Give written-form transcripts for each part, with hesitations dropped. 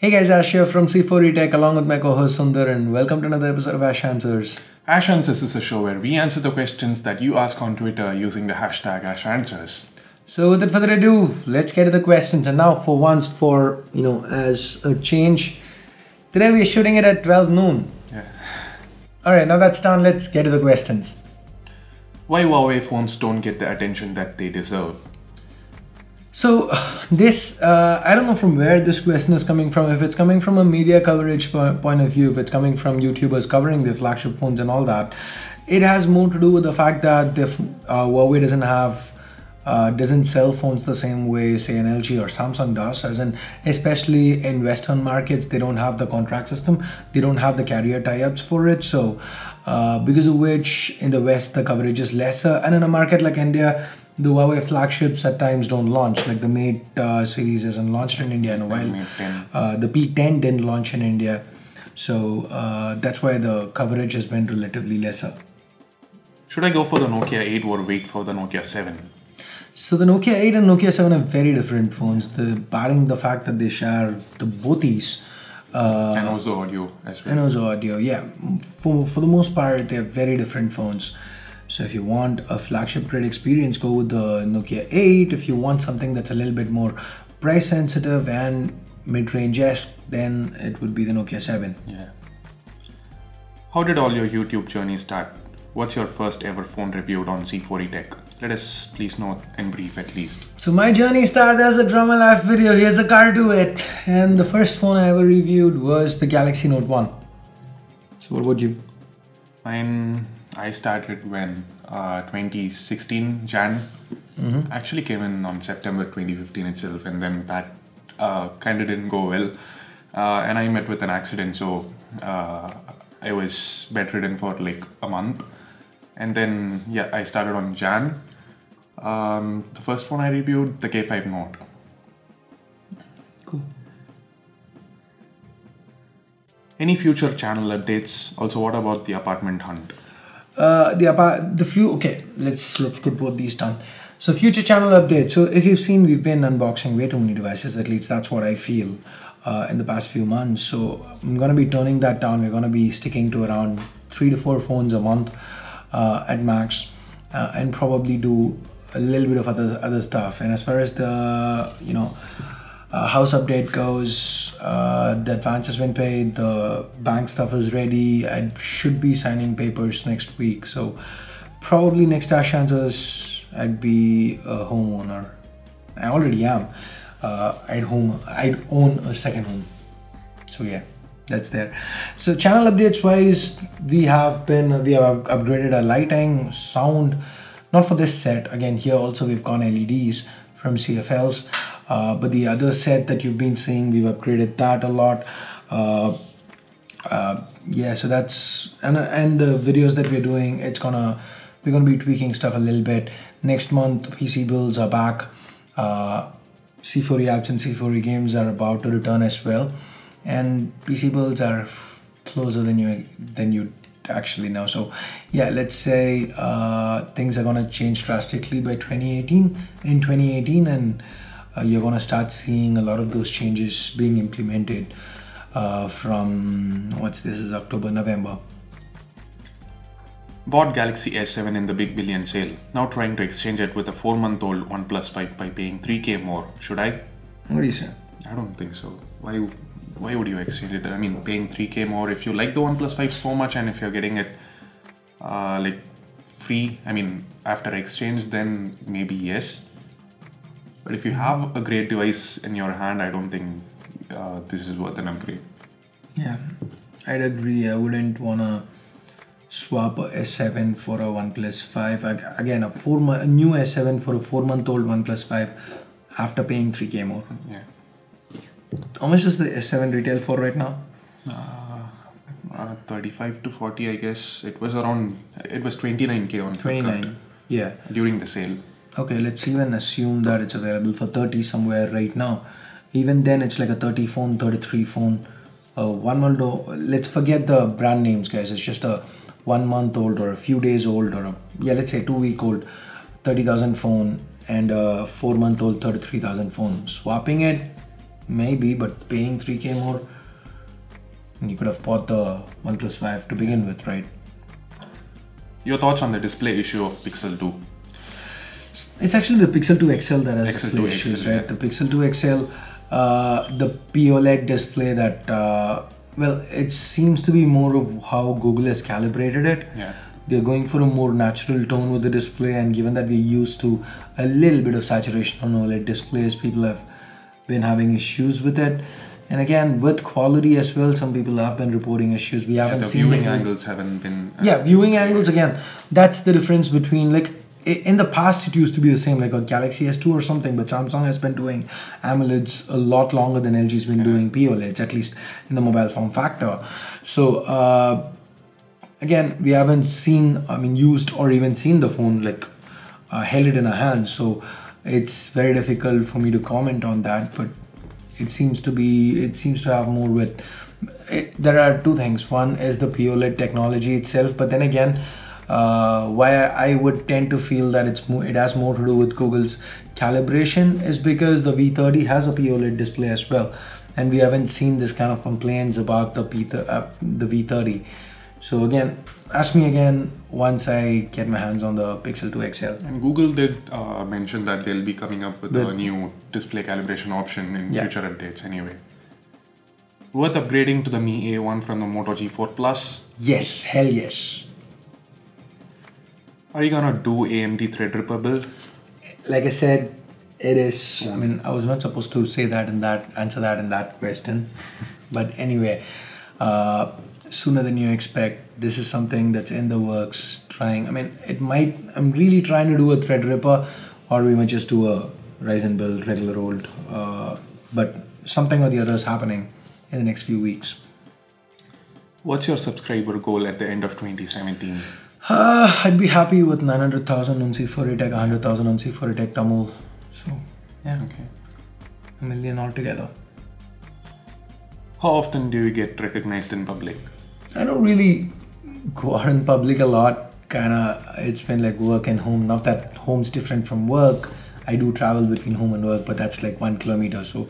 Hey guys, Ash here from C4 Tech along with my co-host Sundar, and welcome to another episode of Ash Answers. Ash Answers is a show where we answer the questions that you ask on Twitter using the hashtag Ash Answers. So without further ado, let's get to the questions. And now for once, as a change, today we are shooting it at 12 noon. Yeah. Alright, now that's done, let's get to the questions. Why Huawei phones don't get the attention that they deserve? So this, I don't know from where this question is coming from. If it's coming from a media coverage point of view, if it's coming from YouTubers covering their flagship phones and all that, it has more to do with the fact that Huawei doesn't sell phones the same way, say, an LG or Samsung does, as in, especially in Western markets, they don't have the contract system, they don't have the carrier tie-ups for it. So because of which in the West, the coverage is lesser. And in a market like India, the Huawei flagships at times don't launch, like the Mate series hasn't launched in India in a while. The P10 didn't launch in India. So that's why the coverage has been relatively lesser. Should I go for the Nokia 8 or wait for the Nokia 7? So the Nokia 8 and Nokia 7 are very different phones, barring the fact that they share the both and also audio as well. And also audio, yeah. For the most part, they're very different phones. So if you want a flagship grade experience, go with the Nokia 8. If you want something that's a little bit more price sensitive and mid-range-esque, then it would be the Nokia 7. Yeah. How did all your YouTube journey start? What's your first ever phone reviewed on C4 Tech? Let us please know in brief at least. So my journey started as a drama life video. Here's a car to it. And the first phone I ever reviewed was the Galaxy Note 1. So what about you? I started when 2016 Jan. Actually came in on September 2015 itself, and then that kind of didn't go well. And I met with an accident, so I was bedridden for like a month. And then, yeah, I started on Jan. The first one I reviewed, the K5 Note. Cool. Any future channel updates? Also, what about the apartment hunt? Okay, let's get both these done. So future channel updates. So if you've seen, we've been unboxing way too many devices. At least that's what I feel in the past few months. So I'm gonna be turning that down. We're gonna be sticking to around 3 to 4 phones a month at max, and probably do a little bit of other stuff. And as far as the house update goes, the advance has been paid, the bank stuff is ready. I should be signing papers next week, so probably next Ash Answers I'd be a homeowner. I already am. I'd own a second home. So yeah, that's there. So channel updates wise, we have upgraded our lighting, sound, not for this set. Again, here also we've gone LEDs from CFLs. But the other set that you've been seeing, we've upgraded that a lot. Yeah, so that's and the videos that we're doing, we're gonna be tweaking stuff a little bit. Next month, PC builds are back. C4 apps and C4 games are about to return as well, and PC builds are closer than you actually know. So yeah, let's say things are gonna change drastically by 2018, and you're going to start seeing a lot of those changes being implemented from, this is October, November. Bought Galaxy S7 in the Big Billion sale. Now trying to exchange it with a 4-month-old OnePlus 5 by paying 3K more. Should I? What do you say? I don't think so. Why would you exchange it? I mean, paying 3K more, if you like the OnePlus 5 so much and if you're getting it like free, I mean, after exchange, then maybe yes. But if you have a great device in your hand, I don't think this is worth an upgrade. Yeah, I'd agree. I wouldn't want to swap a S7 for a OnePlus 5. Again, a new S7 for a 4-month-old OnePlus 5 after paying 3K more. Yeah. How much does the S7 retail for right now? 35 to 40, I guess. It was 29K on 29, Flipkart, yeah. During the sale. Okay, let's even assume that it's available for 30 somewhere right now. Even then, it's like a 30 phone, 33 phone. Let's forget the brand names, guys. It's just a 1 month old or a few days old, or let's say 2 week old 30,000 phone and a 4 month old 33,000 phone. Swapping it, maybe, but paying 3K more, you could have bought the OnePlus 5 to begin with, right? Your thoughts on the display issue of Pixel 2? It's actually the Pixel 2 XL that has Pixel display 2 issues, XL, right? yeah. The Pixel 2 XL, the POLED display that, well, it seems to be more of how Google has calibrated it. Yeah. They're going for a more natural tone with the display, and given that we're used to a little bit of saturation on OLED displays, people have been having issues with it. And again, with quality as well, some people have been reporting issues. We haven't seen the viewing angles haven't been... yeah, viewing angles, again, that's the difference between, like, in the past it used to be the same, like a Galaxy S2 or something, but Samsung has been doing AMOLEDs a lot longer than LG's been doing POLEDs, at least in the mobile form factor. So, again, we haven't seen, used or even seen the phone, like, held it in our hands. So it's very difficult for me to comment on that, but it seems to have more with there are two things. One is the POLED technology itself, but then again, why I would tend to feel that it has more to do with Google's calibration is because the V30 has a POLED display as well, and we haven't seen this kind of complaints about the V30. So again, ask me again once I get my hands on the Pixel 2 XL. And Google did mention that they'll be coming up with a new display calibration option in future updates anyway. Worth upgrading to the Mi A1 from the Moto G4 Plus? Yes, hell yes. Are you gonna do AMD Threadripper build? Like I said, it is. I was not supposed to say that and answer that in that question, but anyway, sooner than you expect. This is something that's in the works. I'm really trying to do a Threadripper, or we might just do a Ryzen build, regular old. But something or the other is happening in the next few weeks. What's your subscriber goal at the end of 2017? I'd be happy with 900,000 on C4 Tech, 100,000 on C4 Tech Tamil. So, yeah. Okay. 1 million altogether. How often do you get recognized in public? I don't really go out in public a lot. It's been like work and home. Not that home's different from work. I do travel between home and work, but that's like 1 kilometer. So,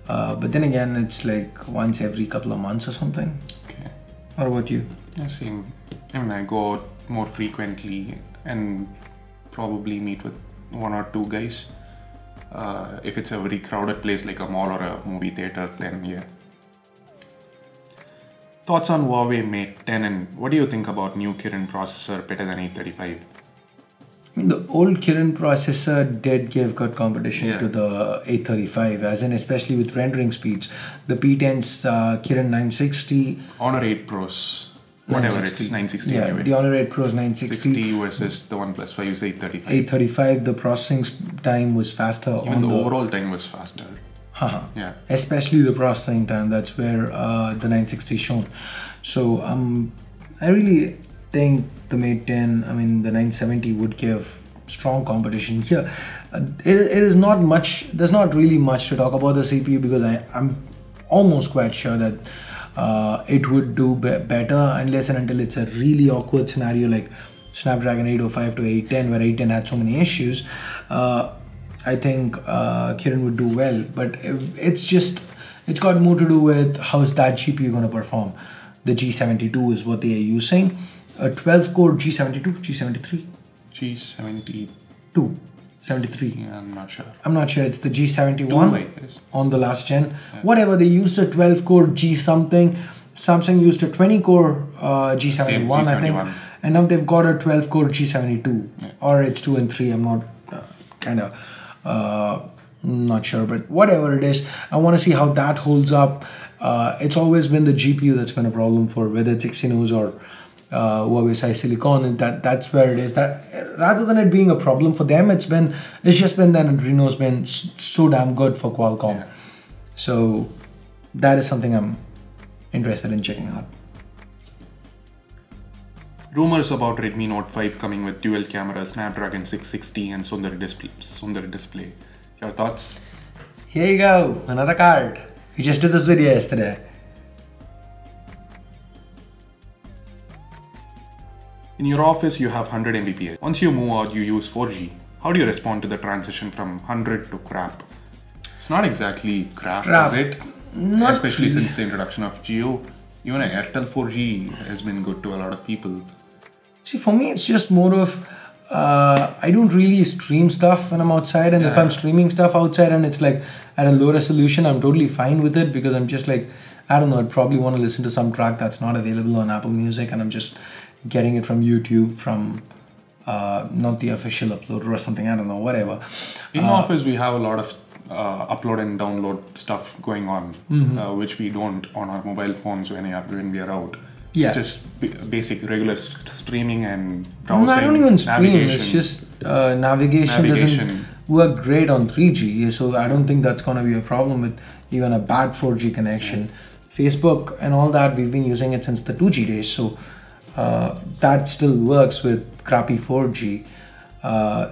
but then again, it's like once every couple of months or something. Okay. What about you? Yeah, same. I go out more frequently and probably meet with 1 or 2 guys. If it's a very crowded place like a mall or a movie theater, then yeah. Thoughts on Huawei Mate 10, and what do you think about new Kirin processor better than 835? The old Kirin processor did give good competition to the 835, as in especially with rendering speeds. The P10's Kirin 960. Honor 8 Pros, whatever 960. It's 960 anyway. The Honor 8 Pros 960. 60 versus the OnePlus 5 is 835. 835, the processing time was faster. Even the overall time was faster. Yeah. Especially the processing time, that's where the 960 is shown. So I really think the Mate 10, the 970 would give strong competition here. It is not much, there's not really much to talk about the CPU, because I'm almost quite sure that it would do better unless and until it's a really awkward scenario like Snapdragon 805 to 810, where 810 had so many issues. I think Kirin would do well, but it's got more to do with how's that GPU going to perform. The G72 is what they are using. A 12-core G72, G73? G72. 73. Yeah, I'm not sure. I'm not sure. It's the G71 on the last gen. Yeah. Whatever, they used a 12-core G something. Samsung used a 20-core G71, I think. And now they've got a 12-core G72. Yeah. Or it's 2 and 3. I'm not not sure, but whatever it is, I want to see how that holds up. It's always been the GPU that's been a problem for whether it's Exynos or Huawei Silicon, and that's where it is. That rather than it being a problem for them, it's just been that Adreno's been so damn good for Qualcomm. Yeah. So that is something I'm interested in checking out. Rumors about Redmi Note 5 coming with dual camera, Snapdragon 660 and Sundar display. Your thoughts? Here you go, another card. We just did this video yesterday. In your office, you have 100 mbps. Once you move out, you use 4G. How do you respond to the transition from 100 to crap? It's not exactly crap, is it? Not Especially really. since the introduction of Geo. Even Airtel 4G has been good to a lot of people. See, for me, it's just more of I don't really stream stuff when I'm outside, and if I'm streaming stuff outside and it's like at a low resolution, I'm totally fine with it because I'm just like, I don't know, I'd probably want to listen to some track that's not available on Apple Music, and I'm just getting it from YouTube, from not the official uploader or something, I don't know, whatever. In office, we have a lot of upload and download stuff going on, which we don't on our mobile phones when we are out. Yeah. It's just basic regular streaming and browsing. No, I don't even stream. navigation. It's just navigation doesn't work great on 3G, so I don't think that's going to be a problem with even a bad 4G connection. Facebook and all that, we've been using it since the 2G days, so that still works with crappy 4G.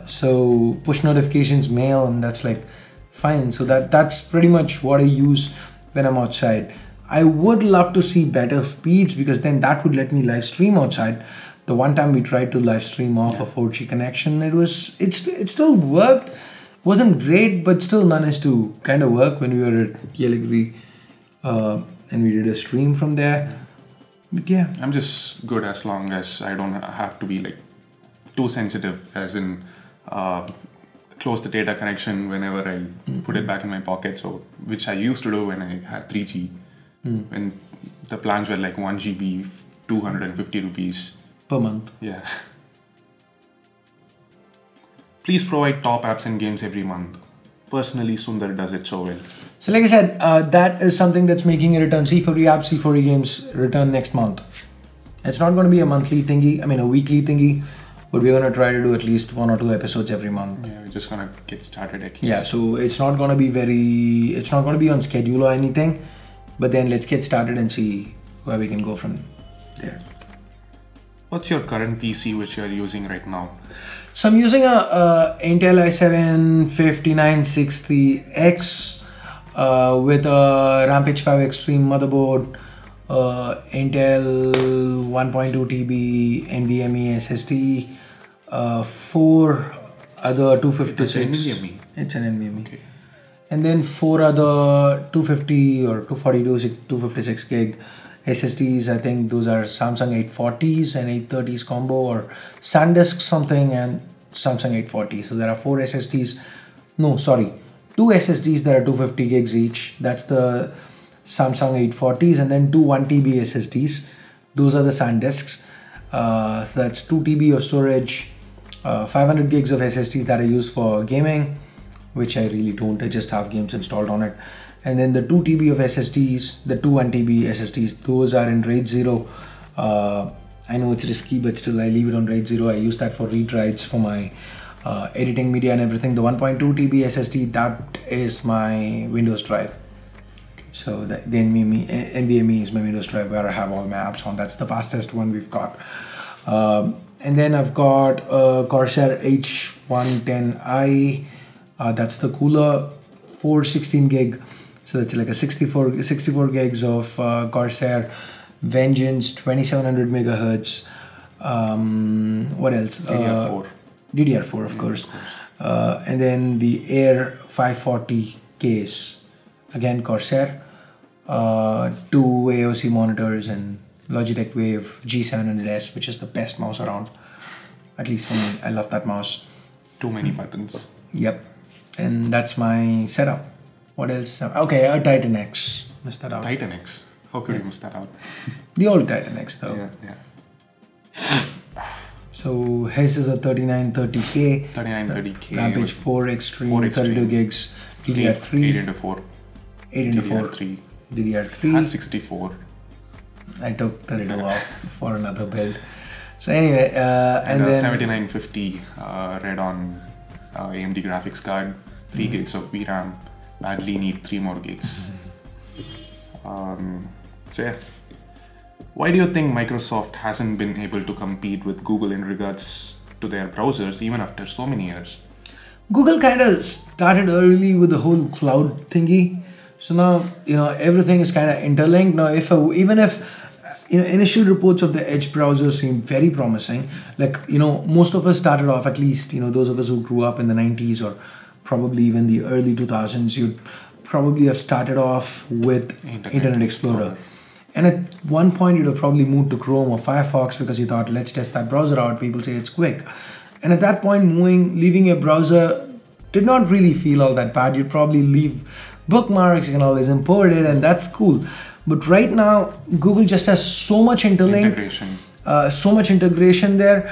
So push notifications, mail, and that's like fine. So that's pretty much what I use when I'm outside. I would love to see better speeds because then that would let me live stream outside. The one time we tried to live stream off a 4G connection, it still worked. Wasn't great, but still managed to kind of work when we were at Yeliguri and we did a stream from there. But yeah, I'm just good as long as I don't have to be like too sensitive, as in close the data connection whenever I put it back in my pocket. So which I used to do when I had 3G. When the plans were like 1 GB, 250 rupees per month. Yeah. Please provide top apps and games every month. Personally, Sundar does it so well. So like I said, that is something that's making a return. C4E apps, C4E games return next month. It's not going to be a monthly thingy, a weekly thingy, but we're going to try to do at least 1 or 2 episodes every month. Yeah, we're just going to get started at least. Yeah, so it's not going to be on schedule or anything. But then let's get started and see where we can go from there. What's your current PC which you're using right now? So I'm using a Intel i7 5960X with a Rampage 5 Extreme motherboard, Intel 1.2 TB NVMe SSD, 4 other 256. It's an NVMe? It's an NVMe. Okay. And then 4 other 250 or 242, 256 gig SSDs. I think those are Samsung 840s and 830s combo, or SanDisk something and Samsung 840. So there are 4 SSDs. No, sorry. 2 SSDs that are 250 gigs each. That's the Samsung 840s, and then 2 1 TB SSDs. Those are the SanDisks. So that's 2 TB of storage, 500 gigs of SSDs that I use for gaming, which I really don't. I just have games installed on it. And then the 2 TB of SSDs, the 2 1 TB SSDs, those are in RAID 0. I know it's risky, but still I leave it on RAID 0. I use that for read writes for my editing media and everything. The 1.2 TB SSD, that is my Windows drive. So the NVMe is my Windows drive where I have all my apps on. That's the fastest one we've got. And then I've got a Corsair H110i. That's the cooler, 416 gig. So it's like a 64 gigs of Corsair Vengeance, 2700 megahertz. What else? DDR4. DDR4, of course. And then the Air 540 case, again Corsair. 2 AOC monitors and Logitech Wave G700S, which is the best mouse around. At least for me, I love that mouse. Too many buttons. Yep. And that's my setup. What else? Okay, a Titan X. Missed that out. Titan X. How could you miss that out? The old Titan X though. Yeah. So his is a 3930K. 3930K. Rampage 4 Extreme, 32 gigs. DDR3. 8 into 4. 8 into 4. DDR3. DDR3. And 64. I took 32 off for another build. So anyway, and then 7950 read on AMD graphics card, 3 gigs of VRAM. Badly need 3 more gigs. So yeah, why do you think Microsoft hasn't been able to compete with Google in regards to their browsers even after so many years? Google kind of started early with the whole cloud thingy. So now, everything is kind of interlinked. Now, even if initial reports of the Edge browser seem very promising, like, most of us started off, at least, those of us who grew up in the 90s or probably even the early 2000s, you'd probably have started off with Internet Explorer. And at one point, you'd have probably moved to Chrome or Firefox because you thought, let's test that browser out. People say it's quick. And at that point, leaving your browser did not really feel all that bad. You'd probably leave bookmarks, you can always import it, and that's cool. But right now, Google just has so much integration there.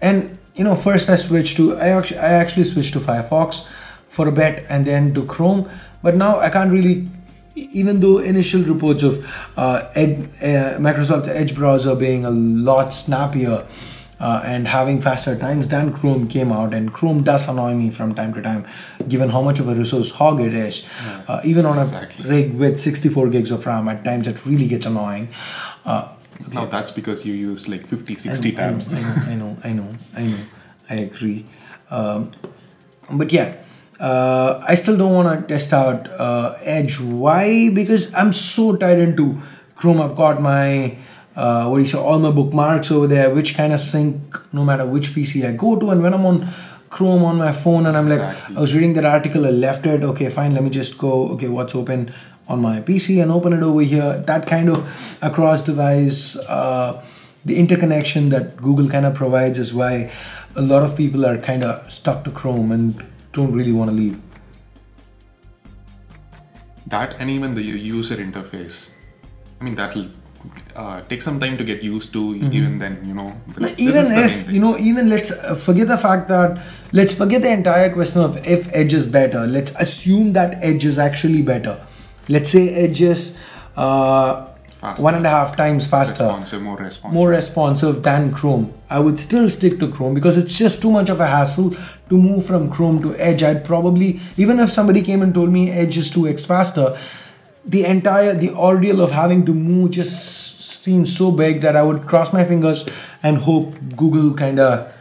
And first I actually switched to Firefox for a bit and then to Chrome. But now I can't really, even though initial reports of Microsoft Edge browser being a lot snappier and having faster times than Chrome came out, and Chrome does annoy me from time to time, given how much of a resource hog it is. Even on a rig with 64 gigs of RAM, at times it really gets annoying. Now that's because you use like 50-60 tabs. I know. I agree. But yeah, I still don't want to test out Edge. Why? Because I'm so tied into Chrome. I've got my all my bookmarks over there, which kind of sync no matter which PC I go to. And when I'm on Chrome on my phone and I'm like, I was reading that article, I left it. Okay, fine. Let me just go. Okay, what's open on my PC and open it over here. That kind of across device, the interconnection that Google kind of provides is why a lot of people are kind of stuck to Chrome and don't really want to leave. That and even the user interface. I mean, that'll take some time to get used to. Even then, even let's forget the fact that, let's forget the entire question of if Edge is better. Let's assume that Edge is actually better. Let's say Edge is 1.5 times faster, more responsive than Chrome. I would still stick to Chrome because it's just too much of a hassle to move from Chrome to Edge. I'd probably, even if somebody came and told me Edge is 2x faster, the ordeal of having to move just seems so big that I would cross my fingers and hope Google kind of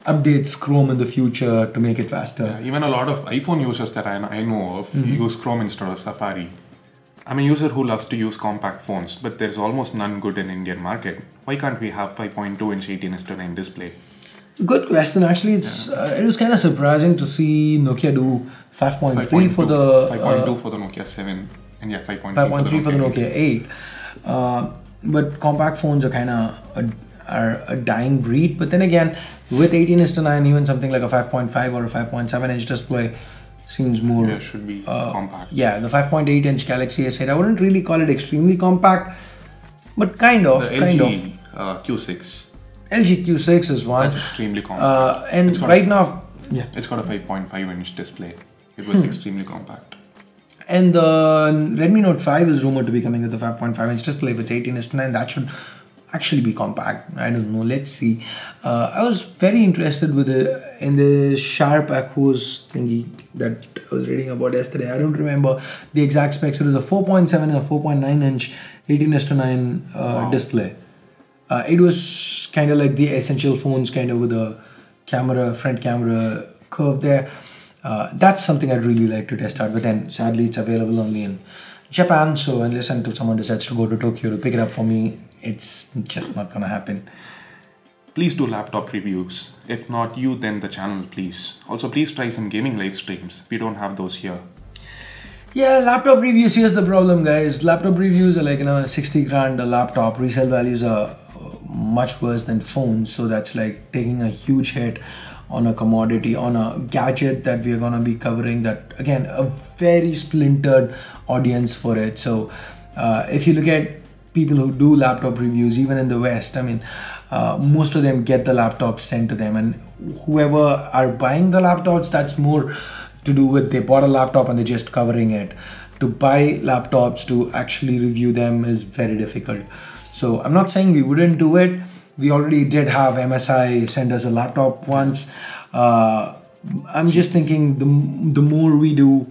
updates Chrome in the future to make it faster. Yeah, even a lot of iPhone users that I know of use Chrome instead of Safari. I'm a user who loves to use compact phones, but there's almost none good in Indian market. Why can't we have 5.2-inch 18:9 display? Good question. Actually, it was kind of surprising to see Nokia do 5.3 for the 5.2 for the Nokia 7, and yeah, 5.3 for the Nokia 8. But compact phones are kind of a dying breed. But then again, with 18:9, even something like a 5.5 or a 5.7-inch display seems more. Yeah, should be compact. Yeah, the 5.8-inch Galaxy S8, I wouldn't really call it extremely compact, but kind of. The LG Q6. LG Q6 is one. That's extremely compact. And right now, yeah, it's got a 5.5-inch display. It was extremely compact. And the Redmi Note 5 is rumored to be coming with a 5.5-inch display with 18:9. That should actually be compact. I don't know. Let's see. I was very interested in the Sharp Aquos thingy that I was reading about yesterday. I don't remember the exact specs. It was a 4.7 and a 4.9-inch 18:9 display. It was kind of like the essential phones, kind of with a front camera curve there. That's something I'd really like to test out, but then sadly it's available only in Japan, so until someone decides to go to Tokyo to pick it up for me, it's just not gonna happen. Please do laptop reviews. If not you, then the channel, please. Also, please try some gaming live streams. We don't have those here. Yeah, laptop reviews, here's the problem, guys. Laptop reviews are like, 60 grand a laptop. Resale values are much worse than phones, so that's like taking a huge hit on a commodity, on a gadget that we are going to be covering, that again, a very splintered audience for it. So if you look at people who do laptop reviews, even in the West, I mean, most of them get the laptops sent to them, and whoever are buying the laptops, that's more to do with they bought a laptop and they're just covering it. To buy laptops to actually review them is very difficult. So I'm not saying we wouldn't do it. We already did have MSI send us a laptop once. I'm just thinking the more we do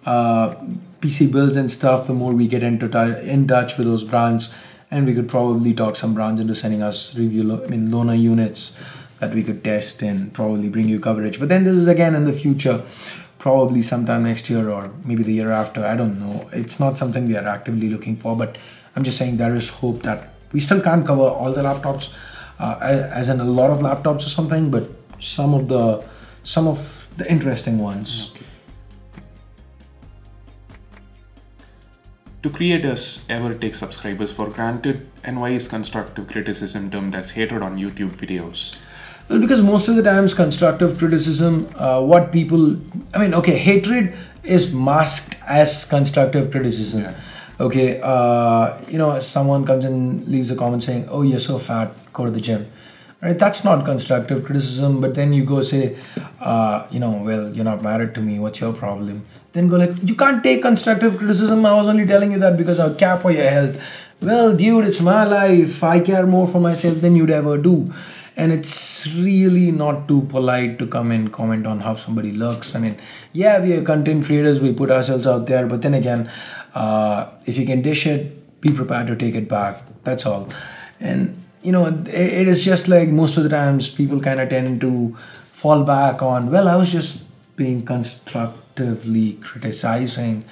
PC builds and stuff, the more we get in touch with those brands, and we could probably talk some brands into sending us loaner units that we could test and probably bring you coverage. But then this is again in the future, probably sometime next year or maybe the year after. I don't know. It's not something we are actively looking for, but I'm just saying there is hope that we still can't cover all the laptops, as in a lot of laptops or something, but some of the interesting ones. Okay. Do creators ever take subscribers for granted? And why is constructive criticism termed as hatred on YouTube videos? Well, because most of the times constructive criticism, what people, okay, hatred is masked as constructive criticism. Yeah. Okay, someone comes and leaves a comment saying, oh, you're so fat, go to the gym. Right, that's not constructive criticism, but then you go say, well, you're not married to me, what's your problem? Then go like, you can't take constructive criticism, I was only telling you that because I care for your health. Well, dude, it's my life, I care more for myself than you'd ever do. And it's really not too polite to come and comment on how somebody looks. Yeah, we are content creators, we put ourselves out there, but then again, if you can dish it, be prepared to take it back, that's all. And it is just like most of the times people kind of tend to fall back on, well, I was just being constructively criticizing.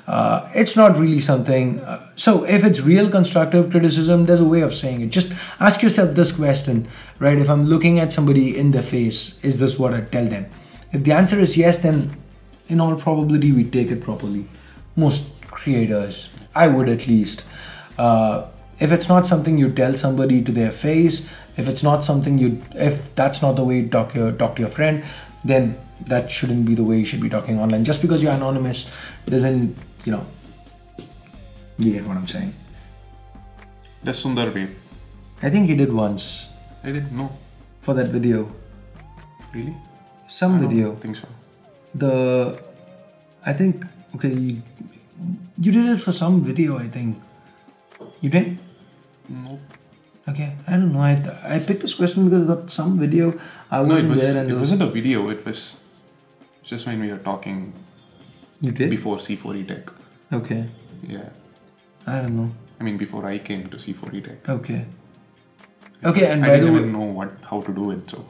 It's not really something. So if it's real constructive criticism, there's a way of saying it. Just ask yourself this question, right? If I'm looking at somebody in the face, is this what I tell them? If the answer is yes, then in all probability we take it properly. Most creators, I would at least. If it's not something you tell somebody to their face, if that's not the way you talk to your friend, then that shouldn't be the way you should be talking online. Just because you're anonymous doesn't, you get what I'm saying. Does Sundar vape? I think he did once. I didn't know. For that video. Really? Some video. I don't think so. You did it for some video, I think. You did? Nope. Okay, I don't know. I picked this question because of some video I wasn't there. And it wasn't a video. It was just when we were talking. You did? Before C4E Tech. Okay. Yeah. I don't know. Before I came to C4E Tech. Okay. Okay, and I by the way, didn't even know how to do it. So.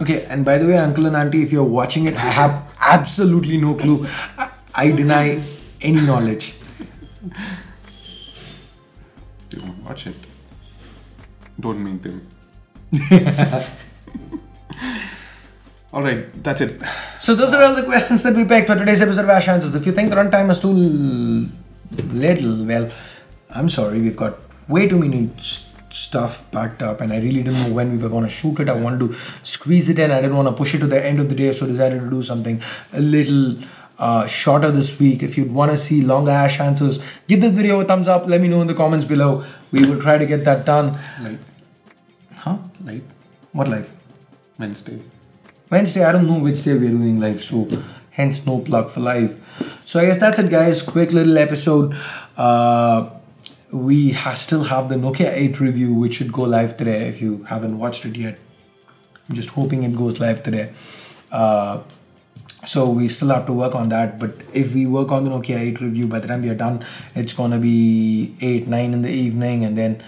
Okay, and by the way, uncle and auntie, if you're watching it, I have absolutely no clue. I deny any knowledge. You won't watch it. Don't meet them. Alright, that's it. So those are all the questions that we picked for today's episode of Ash Answers. If you think the runtime is too little, well, I'm sorry, we've got way too many stuff packed up and I really didn't know when we were going to shoot it. I wanted to squeeze it in. I didn't want to push it to the end of the day, so decided to do something a little shorter this week. If you'd want to see longer Ash Answers, give this video a thumbs up. Let me know in the comments below. We will try to get that done. Live. Huh? Live. What live? Wednesday. I don't know which day we're doing live, so hence no plug for live. So I guess that's it, guys. Quick little episode. We still have the Nokia 8 review, which should go live today. If you haven't watched it yet, I'm just hoping it goes live today. So we still have to work on that, but if we work on the Nokia 8 review, by the time we are done, it's gonna be 8, 9 in the evening, and then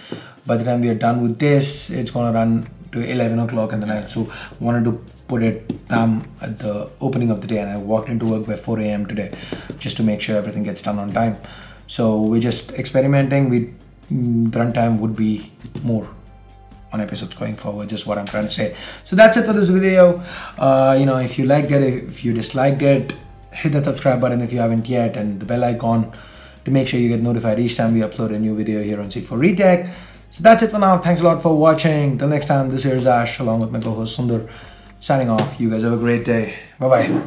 by the time we are done with this, it's gonna run to 11 o'clock in the night. So wanted to put it at the opening of the day, and I walked into work by 4 a.m. today just to make sure everything gets done on time. So we're just experimenting. The runtime would be more on episodes going forward, just what I'm trying to say. So that's it for this video. If you liked it, if you disliked it, hit the subscribe button if you haven't yet, and the bell icon to make sure you get notified each time we upload a new video here on C4E Tech. So that's it for now. Thanks a lot for watching. Till next time, this here is Ash along with my co-host Sundar signing off. You guys have a great day. Bye bye.